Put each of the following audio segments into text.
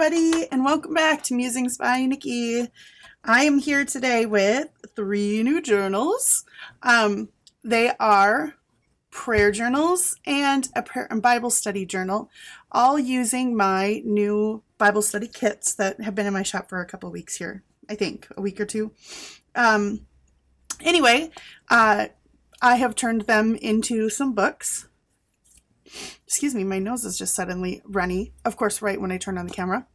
everybody, and welcome back to Musings by Nikki. I am here today with 3 new journals. They are prayer journals and a prayer and Bible study journal, all using my new Bible study kits that have been in my shop for a couple weeks here, I think, a week or two. Anyway, I have turned them into some books. Excuse me, my nose is just suddenly runny, of course, right when I turn on the camera.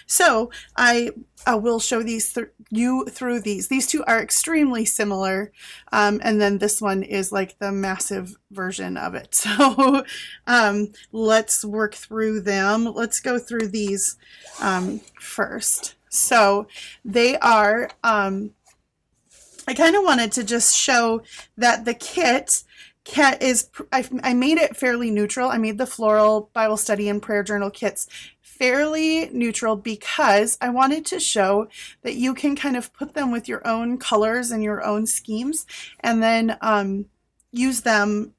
So I will show you through these. These two are extremely similar, and then this one is like the massive version of it. So let's work through them. Let's go through these first. So they are, I kind of wanted to just show that the kit is, I made it fairly neutral. I made the Floral Bible Study and Prayer Journal kits fairly neutral because I wanted to show that you can kind of put them with your own colors and your own schemes and then use them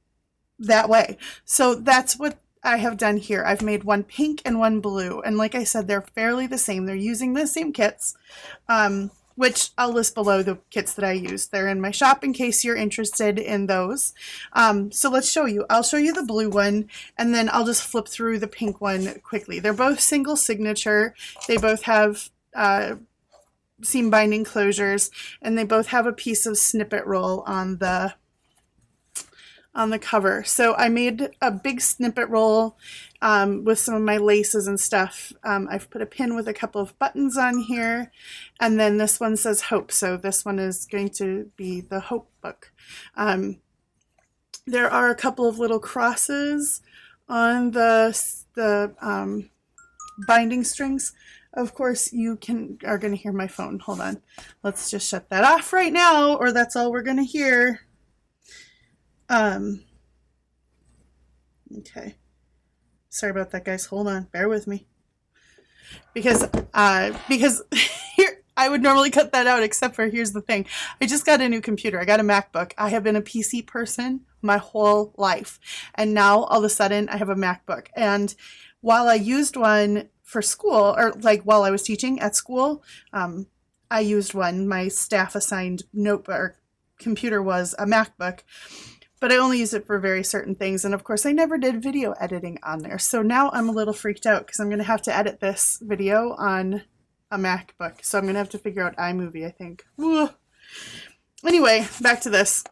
that way. So that's what I have done here. I've made one pink and one blue. And like I said, they're fairly the same. They're using the same kits. Which I'll list below the kits that I use. They're in my shop in case you're interested in those. So let's show you. I'll show you the blue one, and then I'll just flip through the pink one quickly. They're both single signature. They both have seam binding closures, and they both have a piece of snippet roll on the cover. So I made a big snippet roll with some of my laces and stuff. I've put a pin with a couple of buttons on here, and then this one says Hope. So this one is going to be the Hope book. There are a couple of little crosses on the binding strings. Of course, you are going to hear my phone. Hold on. Let's just shut that off right now, or that's all we're going to hear. Okay. Sorry about that, guys. Hold on. Bear with me. Because here, I would normally cut that out, except for here's the thing. I just got a new computer. I got a MacBook. I have been a PC person my whole life. And now, all of a sudden, I have a MacBook. And while I used one for school, or like while I was teaching at school, I used one. My staff assigned notebook or computer was a MacBook. But I only use it for very certain things. And of course, I never did video editing on there. So now I'm a little freaked out because I'm going to have to edit this video on a MacBook. So I'm going to have to figure out iMovie, I think. Woo. Anyway, back to this.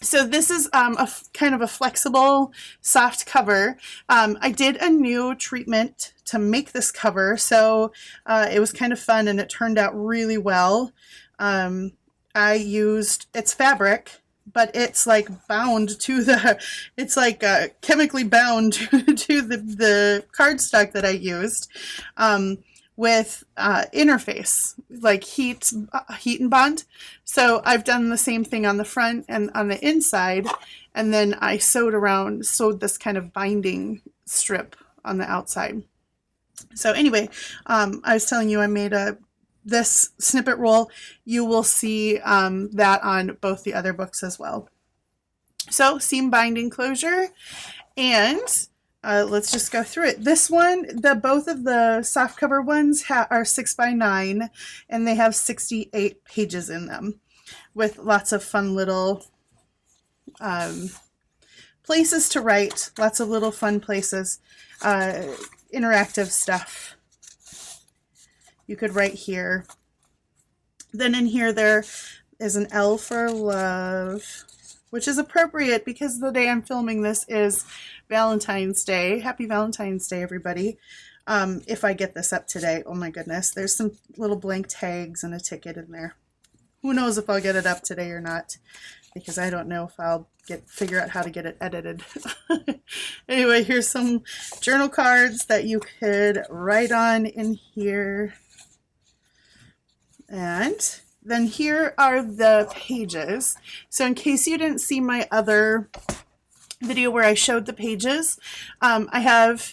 So this is a kind of a flexible, soft cover. I did a new treatment to make this cover. So it was kind of fun and it turned out really well. It's fabric, but it's like bound to it's like chemically bound to the cardstock that I used with interface, like heat and bond. So I've done the same thing on the front and on the inside, and then I sewed this kind of binding strip on the outside. So anyway, I was telling you I made this snippet roll. You will see that on both the other books as well. So seam binding closure, and let's just go through it. This one, both of the soft cover ones are 6x9, and they have 68 pages in them with lots of fun little places to write, lots of little fun places, interactive stuff. You could write here. Then in here there is an L for love, which is appropriate because the day I'm filming this is Valentine's Day. Happy Valentine's Day, everybody. If I get this up today, oh my goodness, there's some little blank tags and a ticket in there. Who knows if I'll get it up today or not, because I don't know if I'll figure out how to get it edited. Anyway, here's some journal cards that you could write on in here. And then here are the pages. So in case you didn't see my other video where I showed the pages, I have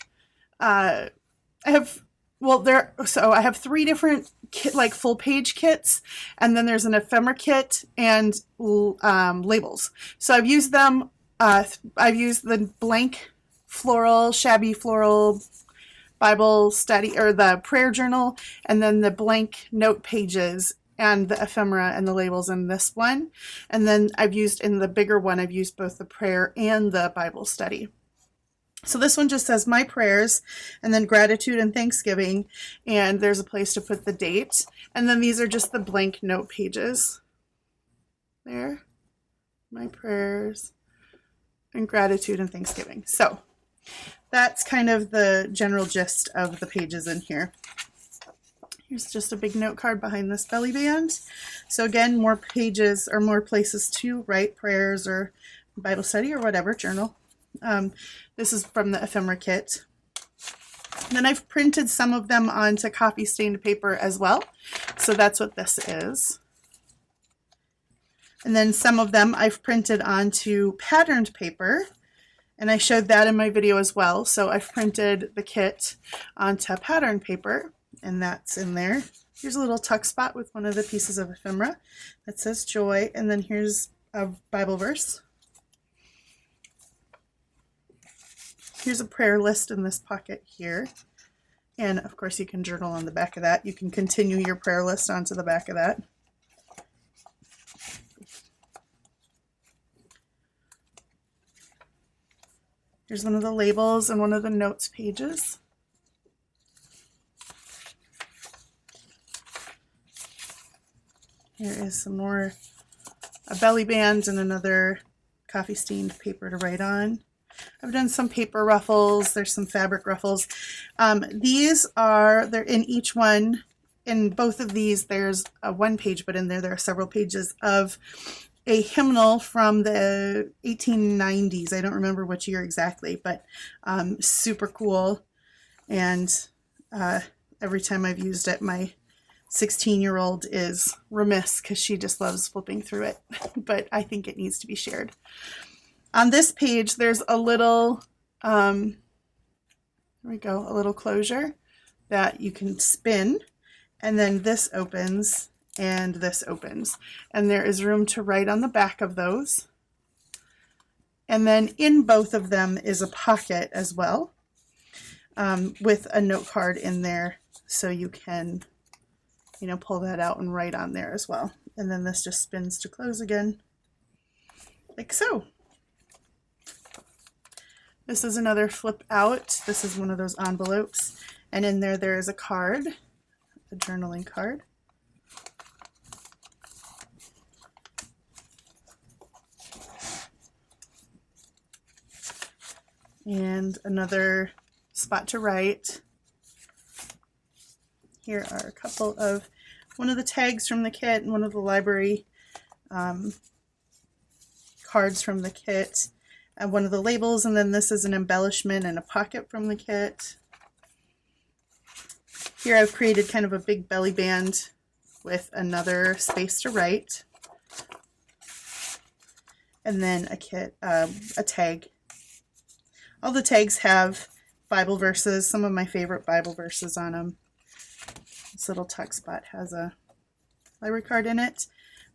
3 different like full page kits, and then there's an ephemera kit and labels. So I've used them. I've used the blank Shabby Floral Bible study or the prayer journal, and then the blank note pages and the ephemera and the labels in this one. And then I've used in the bigger one, I've used both the prayer and the Bible study. So this one just says my prayers, and then gratitude and thanksgiving, and there's a place to put the date. And then these are just the blank note pages. There, my prayers and gratitude and thanksgiving. So that's kind of the general gist of the pages in here. Here's just a big note card behind this belly band. So again, more pages or more places to write prayers or Bible study or whatever, journal. This is from the ephemera kit. And then I've printed some of them onto coffee stained paper as well. So that's what this is. And then some of them I've printed onto patterned paper, and I showed that in my video as well. So I've printed the kit onto patterned paper, and that's in there. Here's a little tuck spot with one of the pieces of ephemera that says joy, and then here's a Bible verse. Here's a prayer list in this pocket here. And of course you can journal on the back of that. You can continue your prayer list onto the back of that. Here's one of the labels and one of the notes pages. Here is some more, a belly band and another coffee stained paper to write on. I've done some paper ruffles. There's some fabric ruffles. These are, they're in each one. In both of these, there's a one page, but in there are several pages of a hymnal from the 1890s. I don't remember which year exactly, but super cool. And every time I've used it, my 16-year-old is remiss because she just loves flipping through it, but I think it needs to be shared. On this page, there's a little, there we go, a little closure that you can spin, and then this opens and this opens, and there is room to write on the back of those. And then in both of them is a pocket as well, with a note card in there, so you can, you know, pull that out and write on there as well. And then this just spins to close again, like so. This is another flip out. This is one of those envelopes, and in there is a card, a journaling card. And another spot to write. Here are a couple of, one of the tags from the kit and one of the library cards from the kit. One of the labels, and then this is an embellishment and a pocket from the kit. Here I've created kind of a big belly band with another space to write, and then a kit, a tag. All the tags have Bible verses, some of my favorite Bible verses on them. This little tuck spot has a library card in it.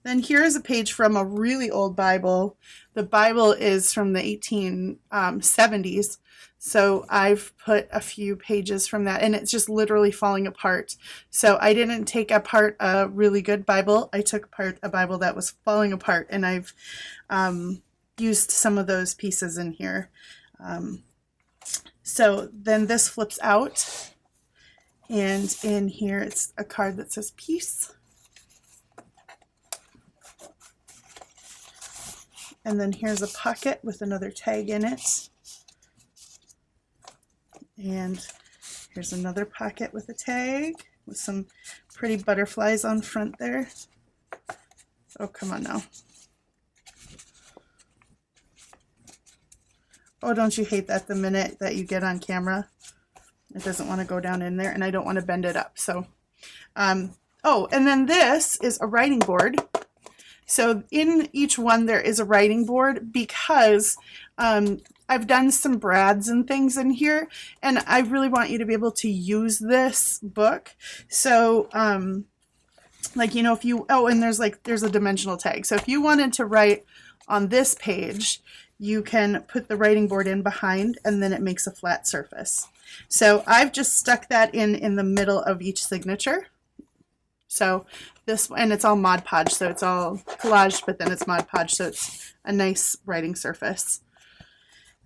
Then here is a page from a really old Bible. The Bible is from the 1870s, so I've put a few pages from that, and it's just literally falling apart. So I didn't take apart a really good Bible. I took apart a Bible that was falling apart, and I've used some of those pieces in here. So then this flips out, and in here it's a card that says peace. And then here's a pocket with another tag in it. And here's another pocket with a tag with some pretty butterflies on front there. Oh, come on now. Oh, don't you hate that the minute that you get on camera, it doesn't want to go down in there, and I don't want to bend it up. So, oh, and then this is a writing board. So in each one there is a writing board because I've done some brads and things in here, and I really want you to be able to use this book. So like, you know, if you, oh, and there's a dimensional tag. So if you wanted to write on this page, you can put the writing board in behind, and then it makes a flat surface. So I've just stuck that in the middle of each signature. So this, and it's all Mod Podge, so it's all collaged, but then it's Mod Podge, so it's a nice writing surface.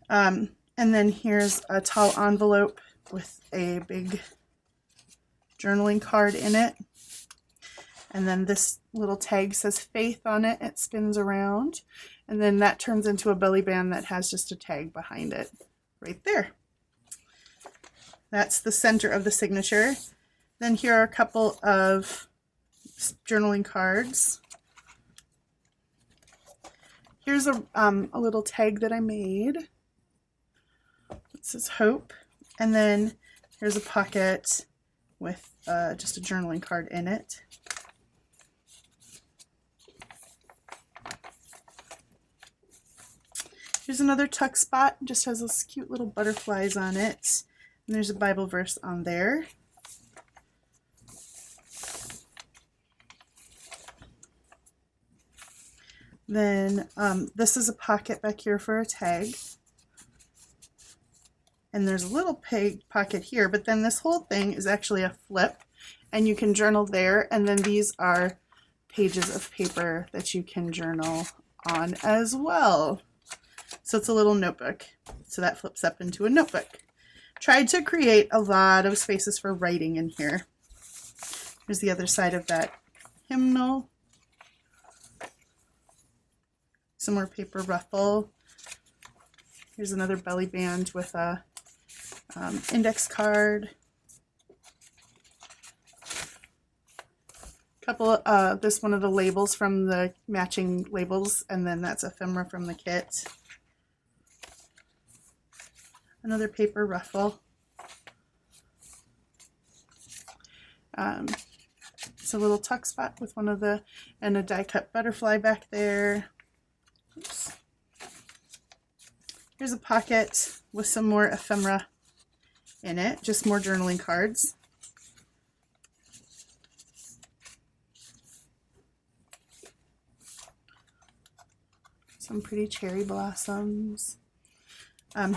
And then here's a tall envelope with a big journaling card in it. And then this little tag says Faith on it. It spins around. And then that turns into a belly band that has just a tag behind it right there. That's the center of the signature. Then here are a couple of journaling cards. Here's a little tag that I made. It says Hope. And then here's a pocket with just a journaling card in it. Here's another tuck spot, just has those cute little butterflies on it. And there's a Bible verse on there. Then this is a pocket back here for a tag. And there's a little pocket here, but then this whole thing is actually a flip, and you can journal there. And then these are pages of paper that you can journal on as well. So it's a little notebook. So that flips up into a notebook. Tried to create a lot of spaces for writing in here. Here's the other side of that hymnal. Some more paper ruffle. Here's another belly band with a index card. Couple, this one of the labels from the matching labels, and then that's Ephemera from the kit. Another paper ruffle. It's a little tuck spot with one of the, and a die cut butterfly back there. Oops. Here's a pocket with some more ephemera in it, just more journaling cards. Some pretty cherry blossoms.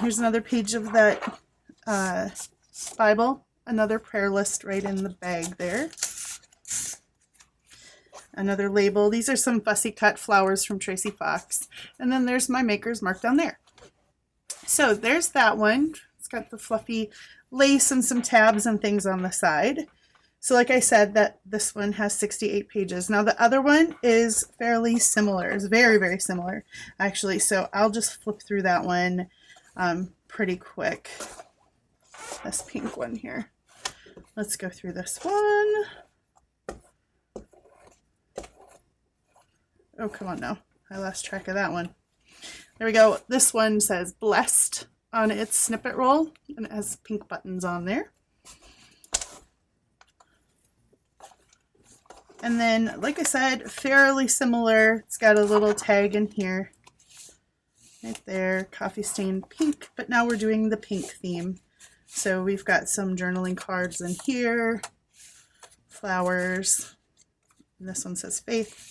Here's another page of that Bible, another prayer list right in the bag there. Another label. These are some fussy cut flowers from Tracy Fox. And then there's my Maker's Mark down there. So there's that one. It's got the fluffy lace and some tabs and things on the side. So like I said, that this one has 68 pages. Now the other one is fairly similar. It's very, very similar, actually. So I'll just flip through that one pretty quick. This pink one here. Let's go through this one. Oh, come on now. I lost track of that one. There we go. This one says Blessed on its snippet roll, and it has pink buttons on there. And then, like I said, fairly similar. It's got a little tag in here. Right there, coffee stained pink, but now we're doing the pink theme. So we've got some journaling cards in here, flowers. And this one says Faith.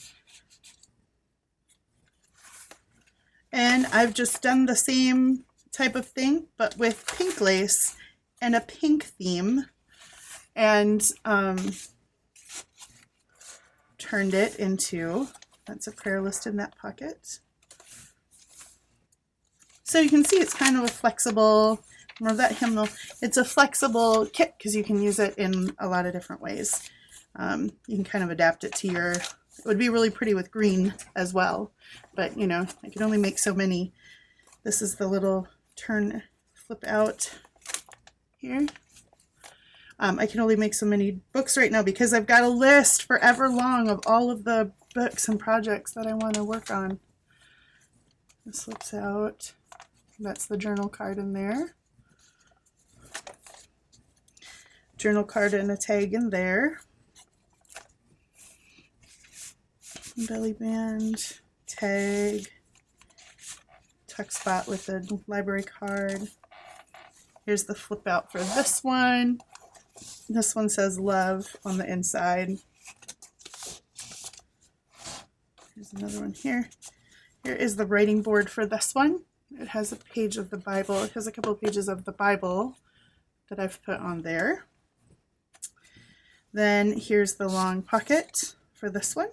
And I've just done the same type of thing, but with pink lace and a pink theme, and turned it into, that's a prayer list in that pocket. So you can see it's kind of a flexible, more of that hymnal. It's a flexible kit because you can use it in a lot of different ways. You can kind of adapt it to your, it would be really pretty with green as well, but you know, I can only make so many. This is the little flip out here. I can only make so many books right now because I've got a list forever long of all of the books and projects that I want to work on. This flips out. That's the journal card in there. Journal card and a tag in there. Belly band, tag, tuck spot with a library card. Here's the flip out for this one. This one says love on the inside. Here's another one here. Here is the writing board for this one. It has a page of the Bible. It has a couple of pages of the Bible that I've put on there. Then here's the long pocket for this one.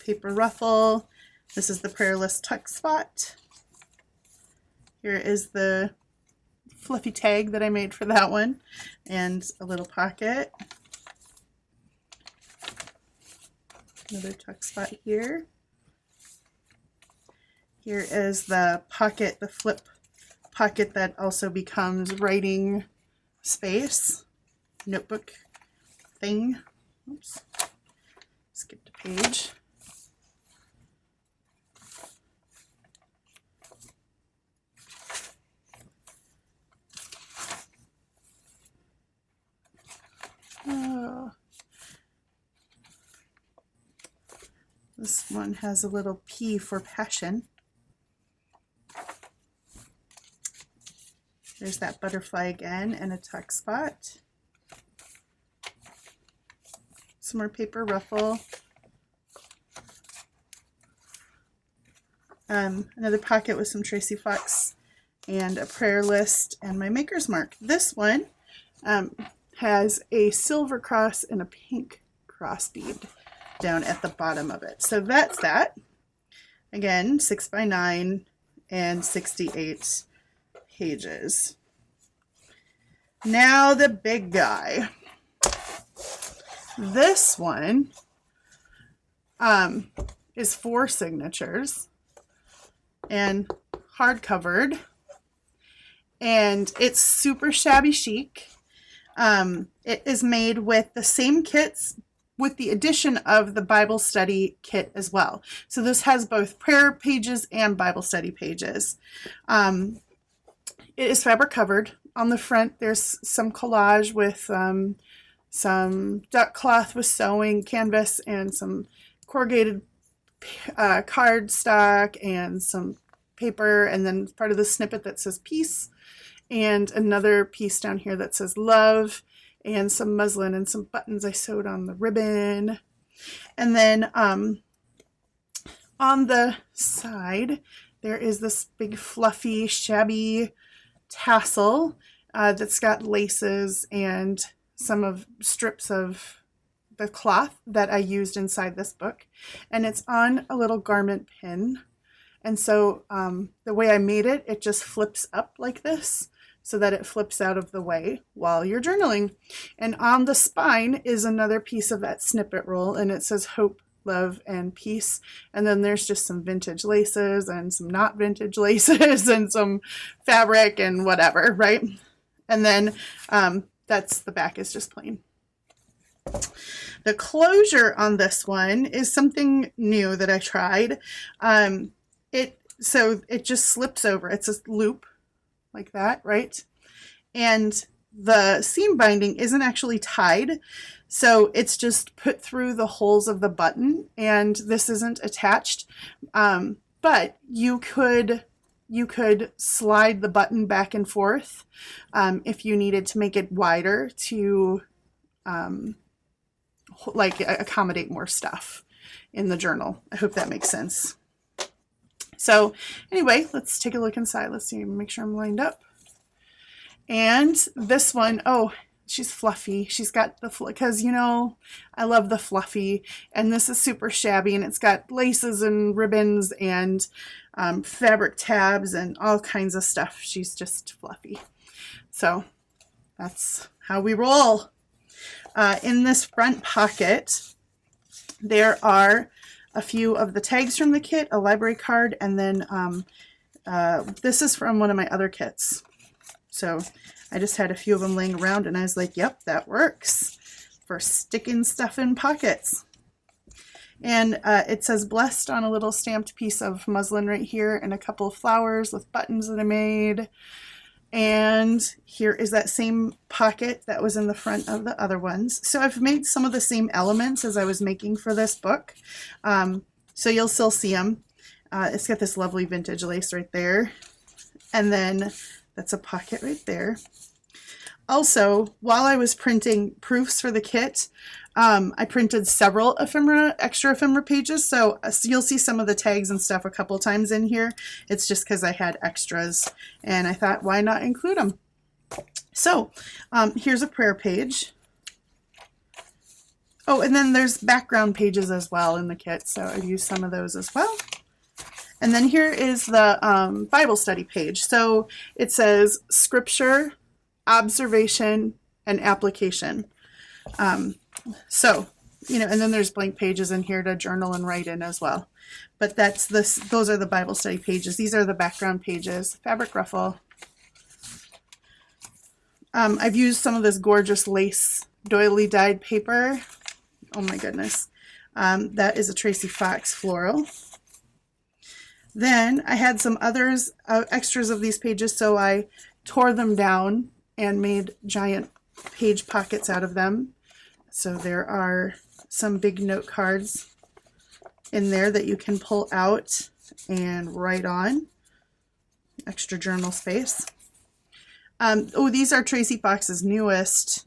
Paper ruffle. This is the prayer list tuck spot. Here is the fluffy tag that I made for that one, and a little pocket. Another tuck spot here. Here is the pocket, the flip pocket that also becomes writing space, notebook thing. Oops, skipped a page. Oh. This one has a little P for passion. There's that butterfly again and a tuck spot. Some more paper ruffle. Another pocket with some Tracy Fox and a prayer list and my maker's mark. This one has a silver cross and a pink cross bead down at the bottom of it. So that's that. Again, 6x9 and 68 pages. Now the big guy. This one is 4 signatures and hardcovered, and it's super shabby chic. It is made with the same kits, with the addition of the Bible study kit as well. So this has both prayer pages and Bible study pages. It is fabric covered. On the front, there's some collage with some duck cloth with sewing, canvas, and some corrugated cardstock and some paper, and then part of the snippet that says peace, and another piece down here that says love, and some muslin and some buttons I sewed on the ribbon. And then on the side, there is this big fluffy shabby tassel that's got laces and some of strips of the cloth that I used inside this book, and it's on a little garment pin. And so the way I made it, it just flips up like this, so that it flips out of the way while you're journaling. And on the spine is another piece of that snippet roll, and it says hope, love, and peace. And then there's just some vintage laces and some not vintage laces and some fabric and whatever, right? And then that's the back is just plain. The closure on this one is something new that I tried. So it just slips over. It's a loop like that, right? And the seam binding isn't actually tied, so it's just put through the holes of the button, and this isn't attached. But you could slide the button back and forth if you needed to make it wider to like accommodate more stuff in the journal. I hope that makes sense. So anyway, let's take a look inside. Let's see, make sure I'm lined up. And this one, oh, she's fluffy. She's got the, because you know, I love the fluffy, and this is super shabby, and it's got laces and ribbons and fabric tabs and all kinds of stuff. She's just fluffy. So that's how we roll. In this front pocket, there are a few of the tags from the kit, a library card, and then this is from one of my other kits. So I just had a few of them laying around, and I was like, yep, that works for sticking stuff in pockets. And it says blessed on a little stamped piece of muslin right here, and a couple of flowers with buttons that I made. And here is that same pocket that was in the front of the other ones. So I've made some of the same elements as I was making for this book. So you'll still see them. It's got this lovely vintage lace right there. And then that's a pocket right there. Also, while I was printing proofs for the kit, I printed several extra ephemera pages, so you'll see some of the tags and stuff a couple times in here. It's just because I had extras, and I thought, why not include them? So here's a prayer page. Oh, and then there's background pages as well in the kit, so I've used some of those as well. And then here is the Bible study page. So it says scripture, observation, and application. So, you know, and then there's blank pages in here to journal and write in as well. But that's this, those are the Bible study pages. These are the background pages. Fabric ruffle. I've used some of this gorgeous lace doily dyed paper. Oh my goodness. That is a Tracy Fox floral. Then I had some others, extras of these pages, so I tore them down and made giant page pockets out of them. So there are some big note cards in there that you can pull out and write on. Extra journal space. Oh, these are Tracy Fox's newest,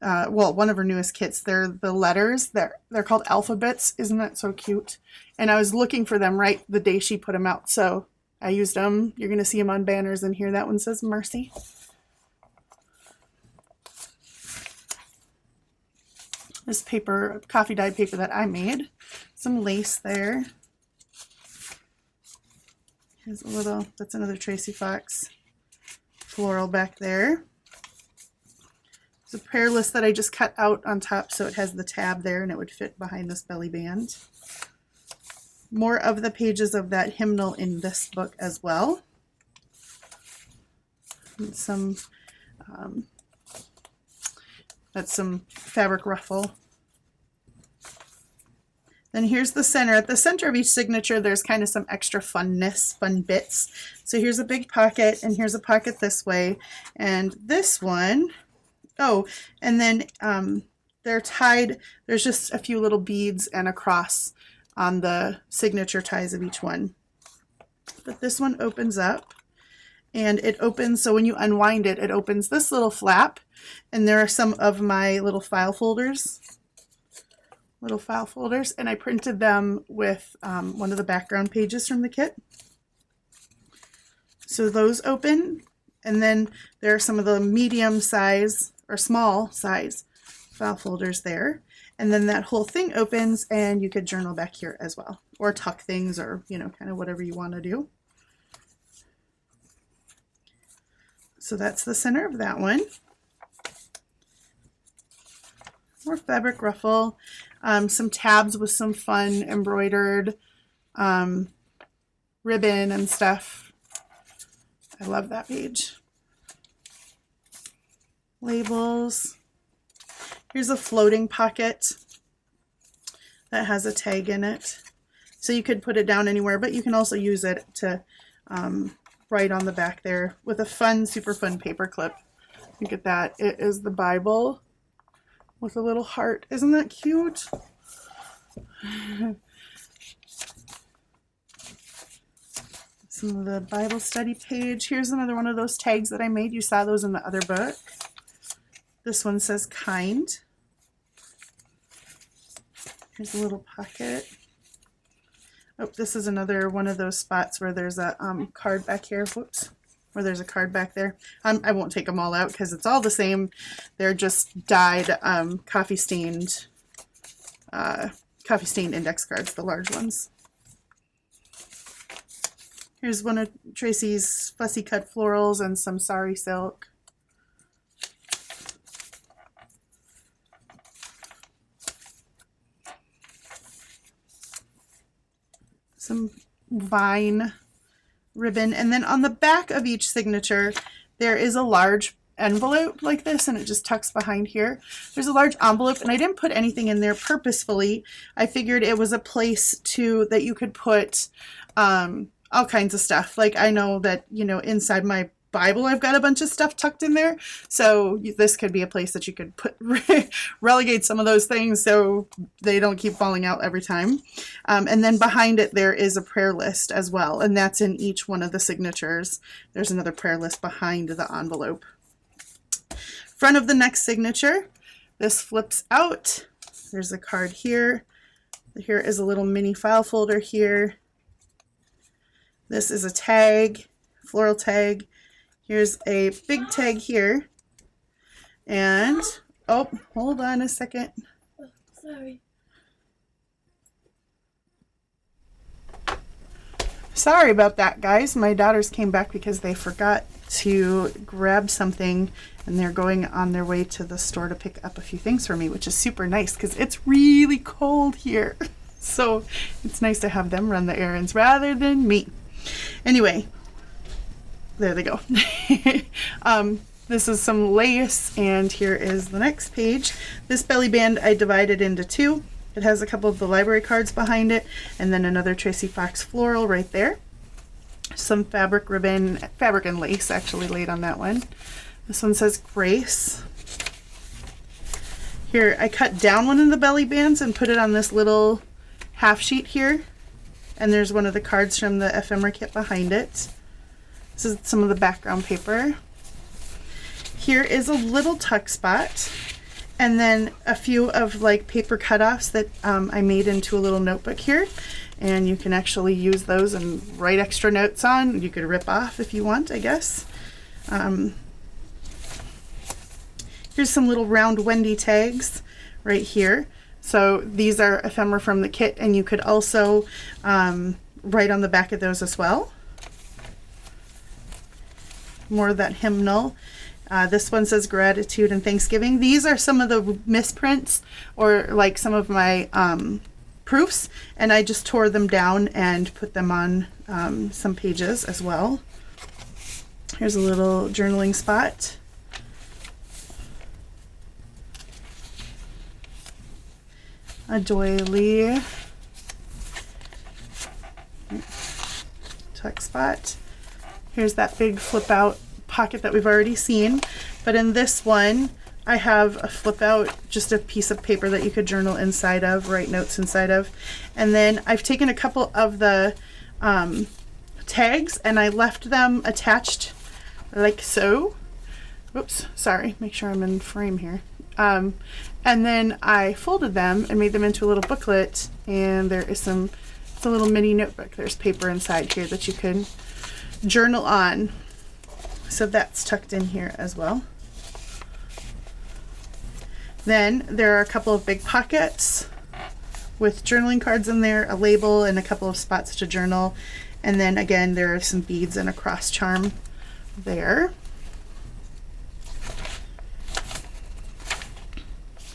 well, one of her newest kits. They're the letters. They're called alphabets. Isn't that so cute? And I was looking for them right the day she put them out, so I used them. You're going to see them on banners in here. That one says Mercy. This paper, coffee dyed paper that I made. Some lace there. Here's a little, that's another Tracy Fox floral back there. It's a prayer list that I just cut out on top so it has the tab there and it would fit behind this belly band. More of the pages of that hymnal in this book as well. And some, that's some fabric ruffle. Then here's the center. At the center of each signature, there's kind of some extra funness, fun bits. So here's a big pocket, and here's a pocket this way. And this one, oh, and then they're tied. There's just a few little beads and a cross on the signature ties of each one. But this one opens up, and it opens, so when you unwind it, it opens this little flap, and there are some of my little file folders. And I printed them with one of the background pages from the kit. So those open, and then there are some of the medium size or small size file folders there. And then that whole thing opens, and you could journal back here as well, or tuck things, or, you know, kind of whatever you want to do. So that's the center of that one. More fabric ruffle. Some tabs with some fun embroidered ribbon and stuff. I love that page. Labels. Here's a floating pocket that has a tag in it. So you could put it down anywhere, but you can also use it to write on the back there with a fun, super fun paper clip. Look at that. It is the Bible with a little heart. Isn't that cute? Some of the Bible study page. Here's another one of those tags that I made. You saw those in the other book. This one says kind. Here's a little pocket. Oh, this is another one of those spots where there's a card back here. Whoops. Where there's a card back there. I won't take them all out because it's all the same. They're just dyed coffee stained index cards, the large ones. Here's one of Tracy's fussy cut florals and some sari silk. Some vine ribbon, and then on the back of each signature there is a large envelope like this, and it just tucks behind here. There's a large envelope, and I didn't put anything in there purposefully. I figured it was a place that you could put all kinds of stuff. Like, I know that, you know, inside my Bible I've got a bunch of stuff tucked in there, so this could be a place that you could put relegate some of those things so they don't keep falling out every time. And then behind it there is a prayer list as well, and that's in each one of the signatures. There's another prayer list behind the envelope. Front of the next signature, this flips out. There's a card here. Here is a little mini file folder here. This is a tag, floral tag. Here's a big tag here. And, oh, hold on a second. Oh, sorry. Sorry about that, guys. My daughters came back because they forgot to grab something, and they're going on their way to the store to pick up a few things for me, which is super nice because it's really cold here. So it's nice to have them run the errands rather than me. Anyway, there they go. This is some lace, and here is the next page. This belly band I divided into two. It has a couple of the library cards behind it, and then another Tracy Fox floral right there. Some fabric ribbon, fabric and lace actually laid on that one. This one says Grace. Here, I cut down one of the belly bands and put it on this little half sheet here. And there's one of the cards from the ephemera kit behind it. This is some of the background paper. Here is a little tuck spot. And then a few of like paper cutoffs that I made into a little notebook here. And you can actually use those and write extra notes on. You could rip off if you want, I guess. Here's some little round Wendy tags right here. So these are ephemera from the kit, and you could also write on the back of those as well. More of that hymnal. This one says Gratitude and Thanksgiving. These are some of the misprints, or like some of my proofs, and I just tore them down and put them on some pages as well. Here's a little journaling spot. A doily. Tuck spot. Here's that big flip out pocket that we've already seen, but in this one I have a flip out, just a piece of paper that you could journal inside of, write notes inside of. And then I've taken a couple of the tags and I left them attached like so. Oops, sorry, make sure I'm in frame here. And then I folded them and made them into a little booklet, and there is some, it's a little mini notebook. There's paper inside here that you can journal on. So that's tucked in here as well. Then there are a couple of big pockets with journaling cards in there, a label, and a couple of spots to journal. And then again, there are some beads and a cross charm there.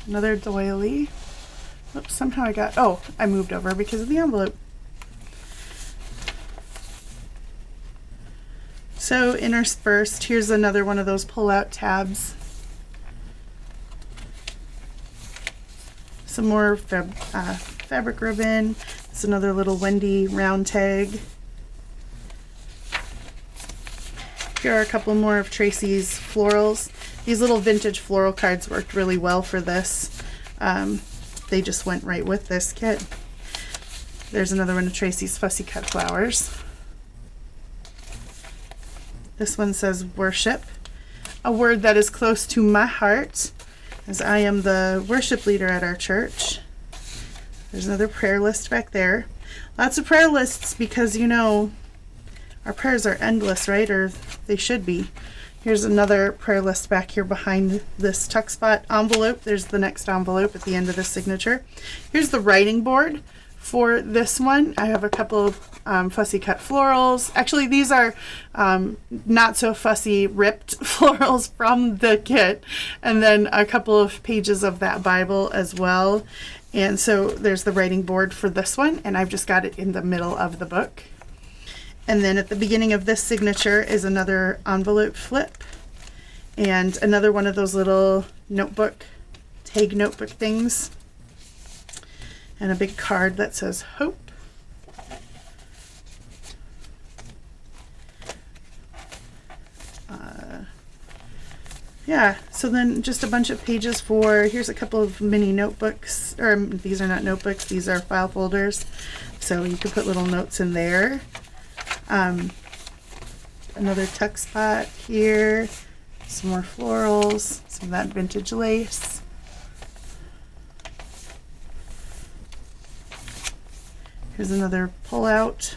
Another doily. Oops, somehow I got, oh, I moved over because of the envelope. So interspersed, here's another one of those pull-out tabs. Some more fabric ribbon. It's another little Wendy round tag. Here are a couple more of Tracy's florals. These little vintage floral cards worked really well for this. They just went right with this kit. There's another one of Tracy's fussy cut flowers. This one says worship, a word that is close to my heart, as I am the worship leader at our church. There's another prayer list back there. Lots of prayer lists because, you know, our prayers are endless, right? Or they should be. Here's another prayer list back here behind this tuck spot envelope. There's the next envelope at the end of the signature. Here's the writing board for this one. I have a couple of fussy cut florals. Actually, these are not so fussy ripped florals from the kit, and then a couple of pages of that Bible as well. And so there's the writing board for this one, and I've just got it in the middle of the book. And then at the beginning of this signature is another envelope flip and another one of those little notebook, tag notebook things, and a big card that says hope. Yeah, so then just a bunch of pages for, here's a couple of mini notebooks, or these are not notebooks, these are file folders. So you could put little notes in there. Another tuck spot here, Some more florals, some of that vintage lace. Here's another pull-out.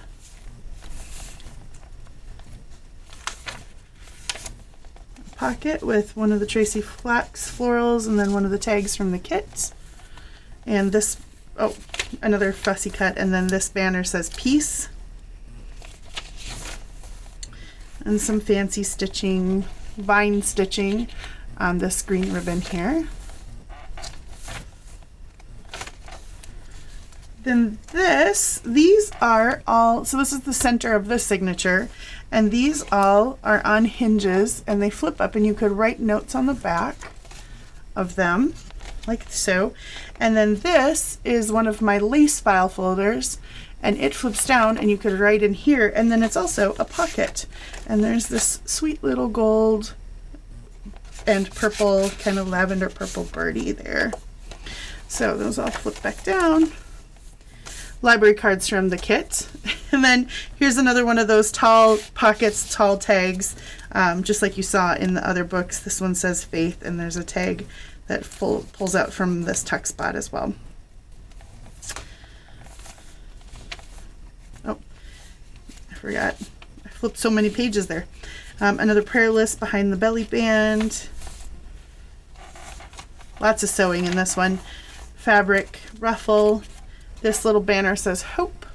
Pocket with one of the Tracy Flax florals and then one of the tags from the kit. And this, oh, another fussy cut, and then this banner says peace. And some fancy stitching, vine stitching on this green ribbon here. Then these are all, so this is the center of the signature, and these all are on hinges and they flip up and you could write notes on the back of them like so. And then this is one of my lace file folders and it flips down and you could write in here, and then it's also a pocket. And there's this sweet little gold and purple, kind of lavender purple birdie there. So those all flip back down. Library cards from the kit. And then here's another one of those tall pockets, tall tags, just like you saw in the other books. This one says Faith, and there's a tag that pulls out from this tuck spot as well. Oh, I forgot. I flipped so many pages there. Another prayer list behind the belly band. Lots of sewing in this one. Fabric ruffle. This little banner says Hope.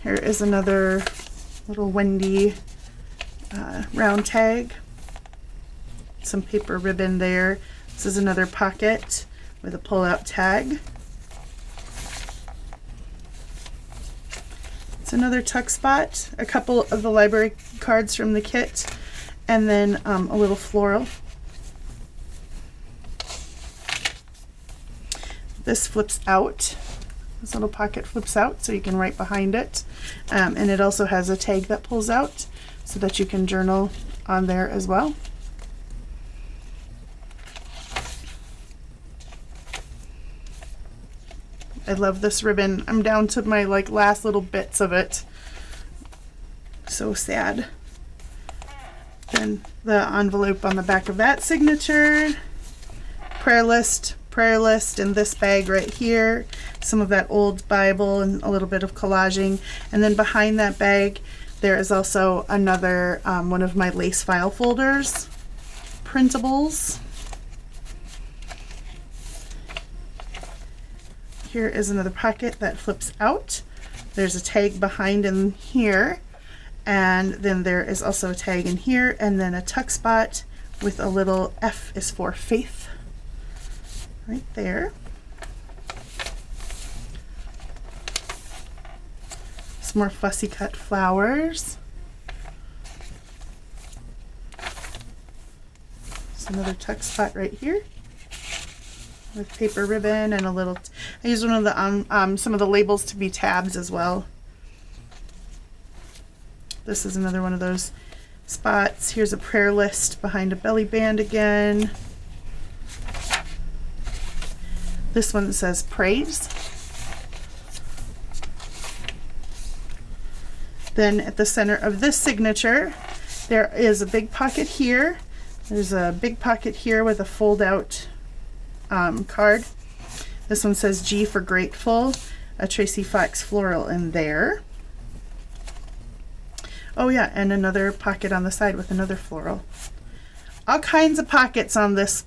Here is another little Wendy round tag. Some paper ribbon there. This is another pocket with a pull-out tag. It's another tuck spot. A couple of the library cards from the kit, and then a little floral. This flips out. This little pocket flips out so you can write behind it. And it also has a tag that pulls out so that you can journal on there as well. I love this ribbon. I'm down to my last little bits of it. So sad. Then the envelope on the back of that signature. Prayer list in this bag right here, some of that old Bible and a little bit of collaging, and then behind that bag there is also another one of my lace file folders, printables. Here is another pocket that flips out. There's a tag behind in here, and then there is also a tag in here, and then a tuck spot with a little F is for Faith right there. Some more fussy cut flowers. There's another tuck spot right here with paper ribbon and a little, I used one of the some of the labels to be tabs as well. This is another one of those spots. Here's a prayer list behind a belly band again. This one says praise. Then at the center of this signature, there is a big pocket here. There's a big pocket here with a fold out card. This one says G for grateful, a Tracy Flax floral in there. Oh yeah, and another pocket on the side with another floral. All kinds of pockets on this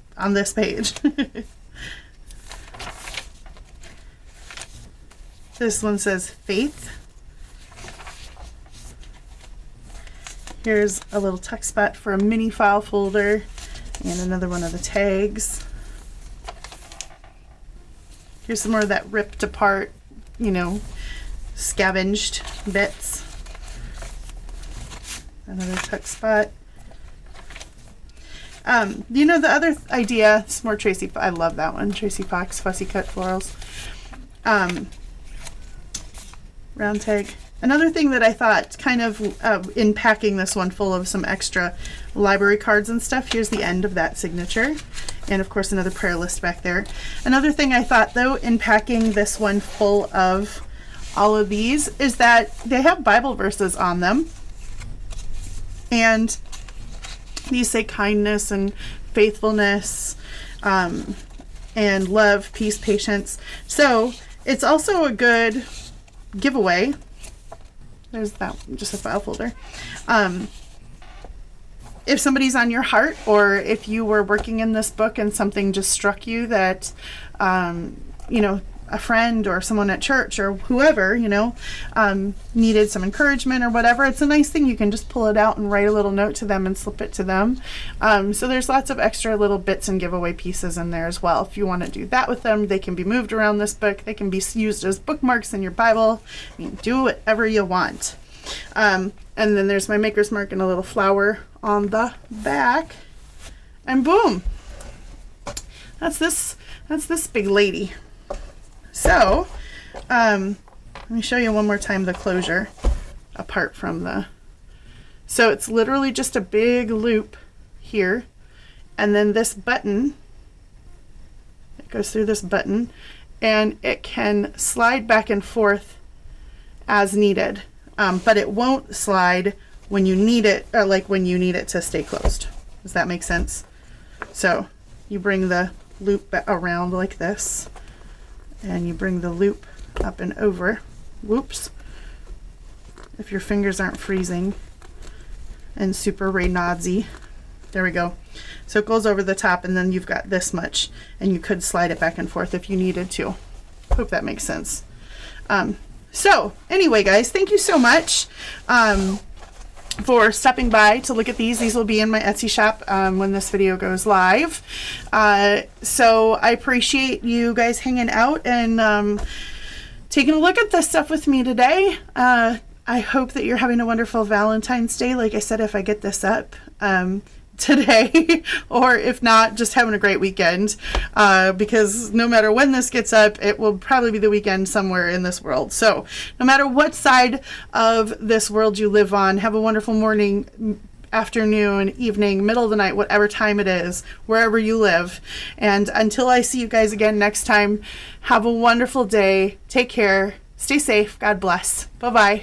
page. This one says Faith. Here's a little tuck spot for a mini file folder and another one of the tags. Here's some more of that ripped apart, scavenged bits. Another tuck spot. The other idea, it's more Tracy, I love that one, Tracy Fox Fussy Cut Florals. Round tag. Another thing that I thought, kind of in packing this one full of some extra library cards and stuff, here's the end of that signature, and of course another prayer list back there. Another thing I thought though in packing this one full of all of these is that they have Bible verses on them, and These say kindness and faithfulness, and love, peace, patience. So it's also a good giveaway. There's that, just a file folder. If somebody's on your heart, or if you were working in this book and something just struck you that, you know, a friend or someone at church or whoever, you know, needed some encouragement or whatever, it's a nice thing. You can just pull it out and write a little note to them and slip it to them. So there's lots of extra little bits and giveaway pieces in there as well. If you want to do that with them, they can be moved around this book. They can be used as bookmarks in your Bible. I mean, do whatever you want. And then there's my maker's mark and a little flower on the back. And boom! That's this big lady. So, let me show you one more time the closure apart from the, so it's literally just a big loop here, and then this button, it goes through this button, and it can slide back and forth as needed, but it won't slide when you need it, or like when you need it to stay closed. Does that make sense? So you bring the loop around like this, and you bring the loop up and over. Whoops. If your fingers aren't freezing and super Raynaudzy. There we go. So it goes over the top, and then you've got this much, and you could slide it back and forth if you needed to. Hope that makes sense. So anyway, guys, thank you so much for stopping by to look at these. These will be in my Etsy shop when this video goes live. So I appreciate you guys hanging out and taking a look at this stuff with me today. I hope that you're having a wonderful Valentine's Day. Like I said, if I get this up today, or if not, just having a great weekend, because no matter when this gets up, it will probably be the weekend somewhere in this world. So no matter what side of this world you live on, have a wonderful morning, afternoon, evening, middle of the night, whatever time it is, wherever you live. And until I see you guys again next time, have a wonderful day. Take care. Stay safe. God bless. Bye-bye.